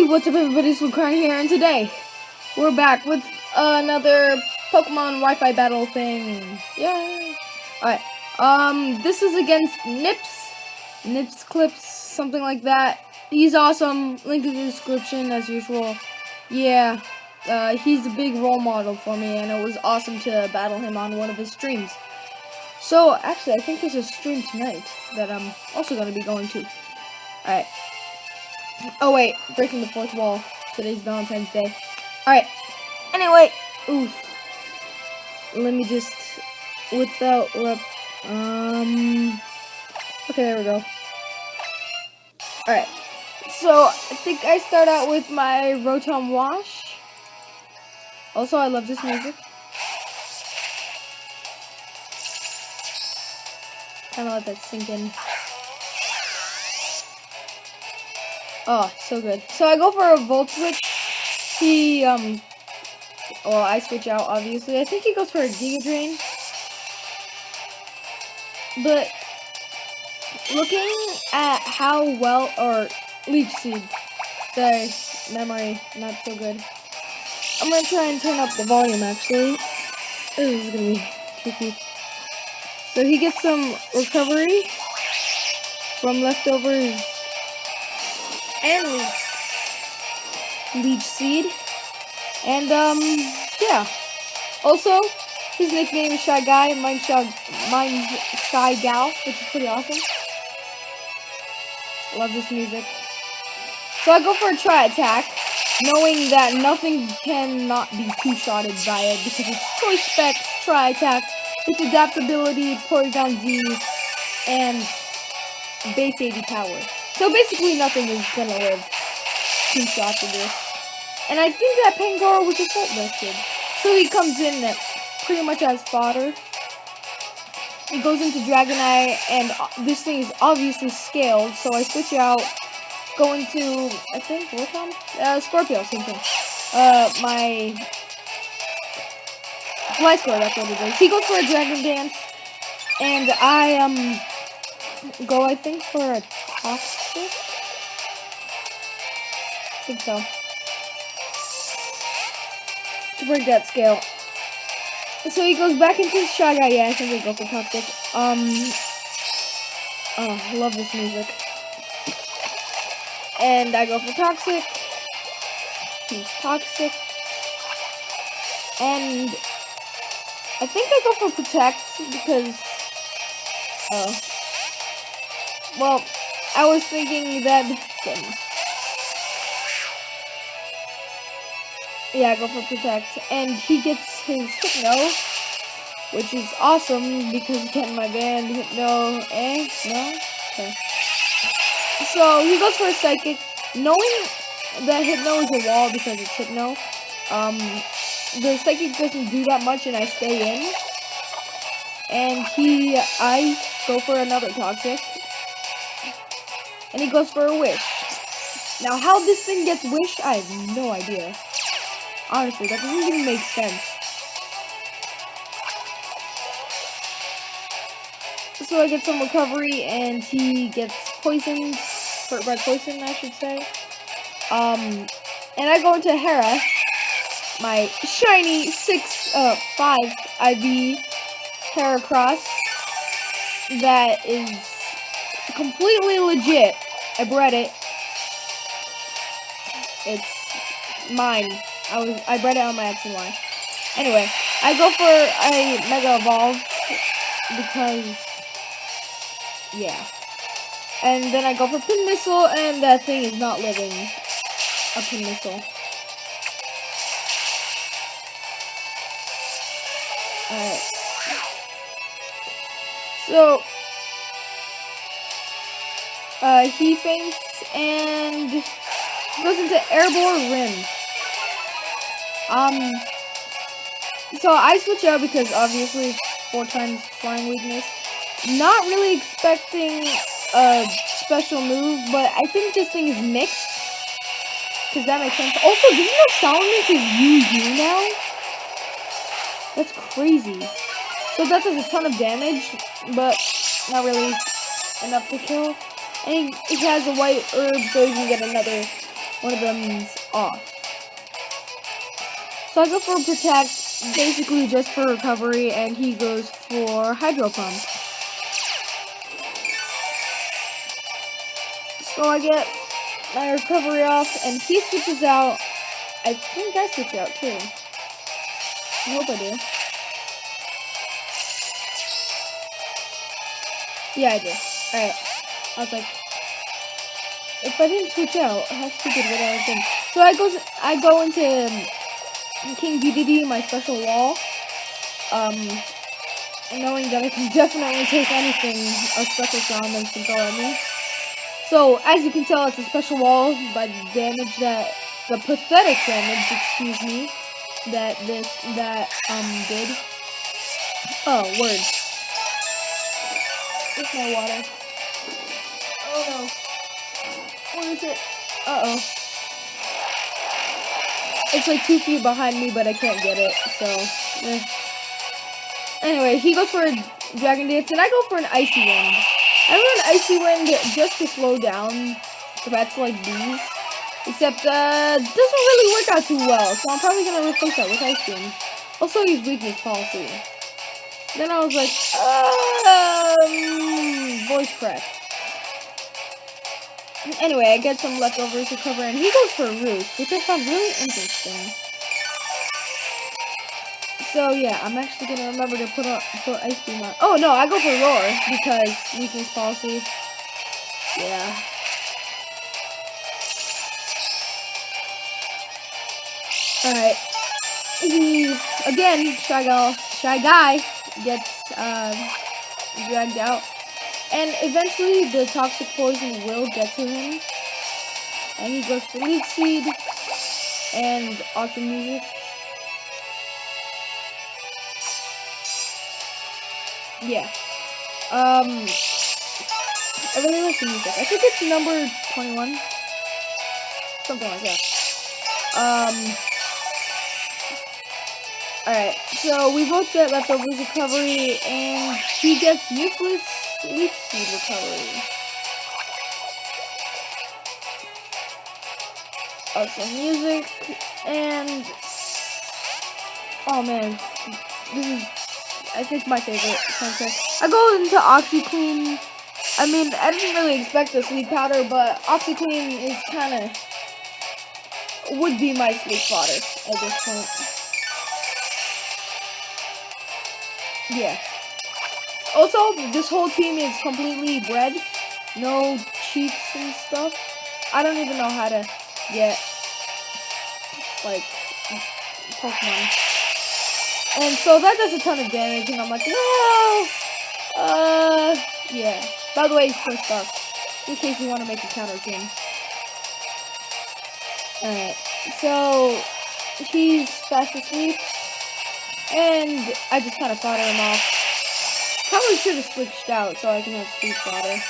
What's up everybody, it's Crying here, and today we're back with another Pokemon Wi-Fi battle thing. Yay! Alright, this is against Nips Clips, something like that. He's awesome, link in the description as usual. Yeah, he's a big role model for me, and it was awesome to battle him on one of his streams. So, actually, I think there's a stream tonight that I'm also going to be going to. Alright. Oh wait, breaking the fourth wall. Today's Valentine's Day. Alright. Anyway, oof. Let me just without okay, there we go. Alright. So I think I start out with my Rotom Wash. Also, I love this music. Kinda let that sink in. Oh, so good. So I go for a Volt Switch. Well, I switch out, obviously. I think he goes for a Giga Drain. But, looking at how well, or Leech Seed, sorry, memory, not so good. I'm gonna try and turn up the volume, actually. This is gonna be tricky. So he gets some recovery from leftovers and Leech Seed, and yeah. Also, his nickname is Shy Guy, and mine's Shy Gal, which is pretty awesome. Love this music. So I go for a Tri Attack, knowing that nothing cannot be two-shotted by it because it's Choice Specs Tri Attack with adaptability, Porygon Z, and base 80 power. So basically nothing is gonna live two shots of this. And I think that Pangoro was assault vested. So he comes in pretty much as fodder. He goes into Dragonite, and this thing is obviously scaled, so I switch out, go into, I think, Rotom? Scorpio, same thing. My Gliscor, that's what it is. He goes for a Dragon Dance, and I, go, I think, for a Toxic? I think so. To break that scale. So he goes back into his Shy Guy. Yeah, I think I go for Toxic. Oh, I love this music. And I go for Toxic. He's Toxic. And I think I go for Protect because, well, I was thinking that, yeah, I go for Protect, and he gets his Hypno, which is awesome because he can't my band Hypno, no? Okay. So he goes for a Psychic, knowing that Hypno is a wall because it's Hypno. The Psychic doesn't do that much, and I stay in. And I go for another Toxic. And he goes for a Wish. Now, how this thing gets Wished, I have no idea. Honestly, that doesn't even make sense. So I get some recovery, and he gets poisoned. Hurt by poison, I should say. And I go into Hera, my shiny 5 IV Heracross that is completely legit. I bred it. It's mine. I bred it on my X and Y. Anyway, I go for a Mega Evolve because, yeah. And then I go for Pin Missile, and that thing is not living a Pin Missile. Alright. So, he faints and goes into Airborne Rim. So I switch out because obviously it's 4 times flying weakness. Not really expecting a special move, but I think this thing is mixed. Because that makes sense. Also, did you know Salamence is UU now? That's crazy. So that does a ton of damage, but not really enough to kill. And he has a white herb, so he can get another one of them's off. So I go for Protect, basically just for recovery, and he goes for Hydro Pump. So I get my recovery off, and he switches out. I think I switch out too. I hope I do. Yeah, I do. Alright. I was like, if I didn't switch out, how stupid would I have been? So I go into King BDD, my special wall, knowing that I can definitely take anything a special summon can throw at me. So, as you can tell, it's a special wall by the damage the pathetic damage, excuse me, that did. Oh, word. Where's my water? Oh no. What is it? Uh-oh. It's like 2 feet behind me, but I can't get it, so, Anyway, he goes for a Dragon Dance, and I go for an Icy Wind. I run Icy Wind just to slow down threats like these, except, doesn't really work out too well, so I'm probably gonna replace that with Ice Beam. Also use Weakness Policy. Then I was like, voice crack. Anyway, I get some leftovers to cover, and he goes for Roost, which I found really interesting. So yeah, I'm actually gonna remember to put Ice Beam on. Oh no, I go for Roar because Weakness Policy. Yeah. Alright. He again, Shy Guy gets dragged out. And eventually the Toxic Poison will get to him. And he goes for Leech Seed and Awesome Music. Yeah. I really like the music. I think it's number 21. Something like that. Alright, so we both get leftovers recovery, and he gets useless Leech Seed recovery. Awesome music, and oh man, this is, I think, my favorite sunset. I go into OxyClean. I mean, I didn't really expect the sleep powder, but OxyClean is kind of, would be my sleep fodder at this point. Yeah. Also, this whole team is completely bred. No cheats and stuff. I don't even know how to get, like, Pokemon. And so that does a ton of damage, and I'm like, no! Yeah. By the way, he's first up, in case you want to make a counter team. Alright, so he's fast asleep, and I just kind of fodder him off. Probably should have switched out so I can have sleep fodder.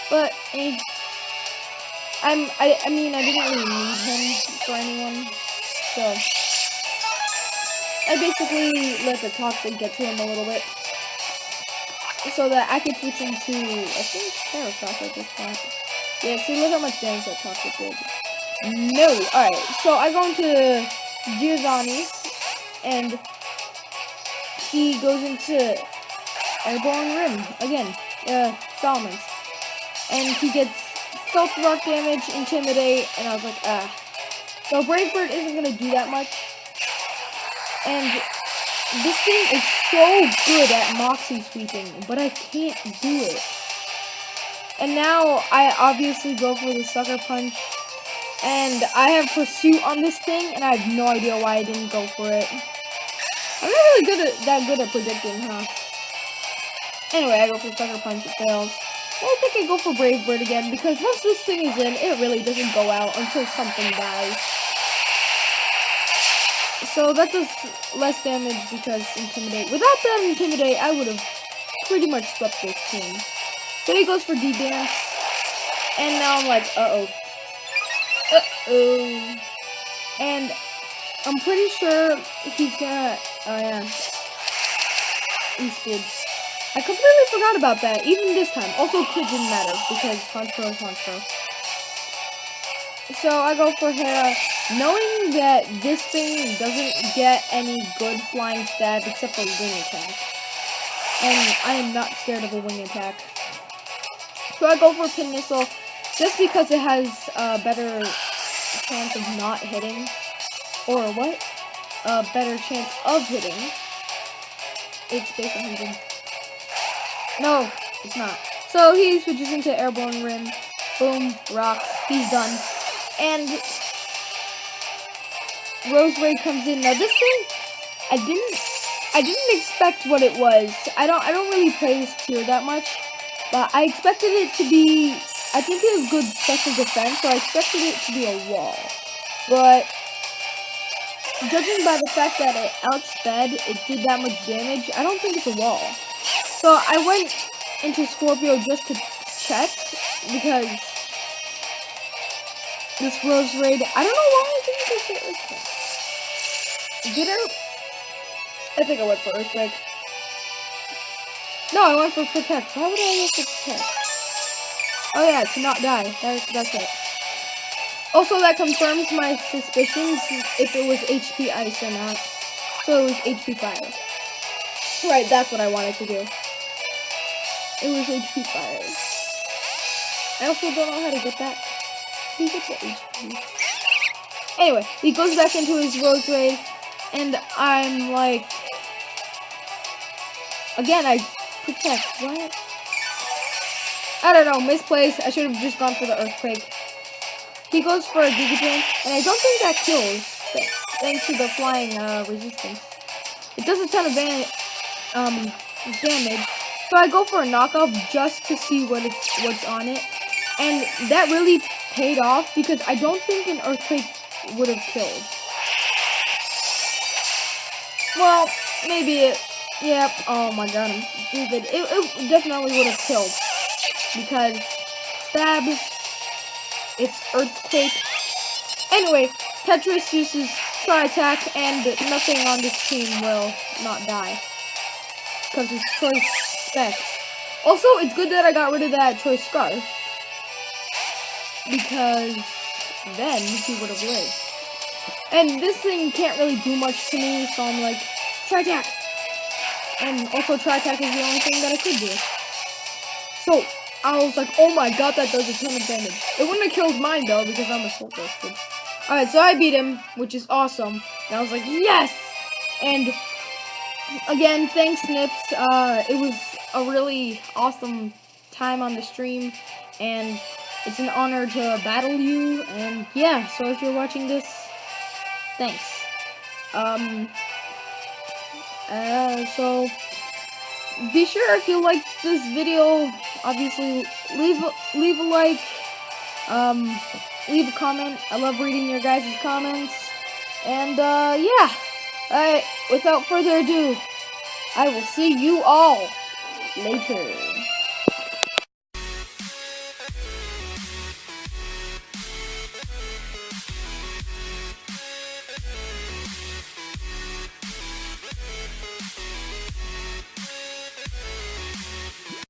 But, I mean, I didn't really need him for anyone, so I basically let the Toxic get to him a little bit, so that I could switch into, I think, Heracross at this point. Yeah, see, look how much damage that Toxic did. No! Alright, so I go into Giovanni, and he goes into Airborne Rim, again, Solomon's. And he gets Stealth Rock damage, Intimidate, and I was like, ah. So Brave Bird isn't gonna do that much. And this thing is so good at Moxie sweeping, but I can't do it. And now I obviously go for the Sucker Punch, and I have Pursuit on this thing, and I have no idea why I didn't go for it. I'm not really that good at predicting, huh? Anyway, I go for Sucker Punch, it fails. And I think I go for Brave Bird again, because once this thing is in, it really doesn't go out until something dies. So that does less damage because Intimidate. Without that Intimidate, I would have pretty much swept this team. So he goes for D-Dance, and now I'm like, uh-oh. Uh-oh. And I'm pretty sure he's gonna, oh yeah. He's good. I completely forgot about that, even this time. Also, Kid didn't matter, because Honchkrow is Honchkrow. So I go for Hera, knowing that this thing doesn't get any good flying stab except for wing attack. And I am not scared of a wing attack. So I go for Pin Missile, just because it has a better chance of not hitting. Or what? A better chance of hitting. It's based on 100. No, it's not. So he switches into Airborne Rim. Boom, rocks. He's done. And Rose Raid comes in. Now this thing, I didn't expect what it was. I don't really play this tier that much, but I expected it to be. I think it has good special defense, so I expected it to be a wall. But judging by the fact that it outsped, it did that much damage, I don't think it's a wall. So I went into Scorpio just to check, because this Rose Raid, I don't know why I think this is Earthquake. Did I think I went for Earthquake. No, I went for Protect. Why would I go for Protect? Oh yeah, to not die. That's it. Also, that confirms my suspicions if it was HP Ice or not. So it was HP Fire. Right, that's what I wanted to do. It was HP Fire. I also don't know how to get that. How do you get the HP? Anyway, he goes back into his Rose Raid, and I'm like... Again, I Protect. What? I don't know, misplaced. I should have just gone for the Earthquake. He goes for a Giga Drain, and I don't think that kills, thanks to the flying resistance. It does a ton of damage, so I go for a knockoff just to see what's on it, and that really paid off because I don't think an Earthquake would have killed. Well, maybe it. Yep. Oh my god, I'm stupid. It definitely would have killed because stab. It's Earthquake. Anyway, Tetris uses Tri-Attack, and nothing on this team will not die. Because it's Choice Specs. Also, it's good that I got rid of that Choice Scarf. Because then he would have lived. And this thing can't really do much to me, so I'm like, Tri-Attack. And also Tri-Attack is the only thing that I could do. So, I was like, oh my god, that does a ton of damage. It wouldn't have killed mine, though, because I'm a soul roasted. Alright, so I beat him, which is awesome. And I was like, yes! And, again, thanks, Nips. It was a really awesome time on the stream. And it's an honor to battle you. And, yeah, so if you're watching this, thanks. So... Be sure if you liked this video, obviously leave a like, leave a comment. I love reading your guys' comments. And yeah. Alright, without further ado, I will see you all later.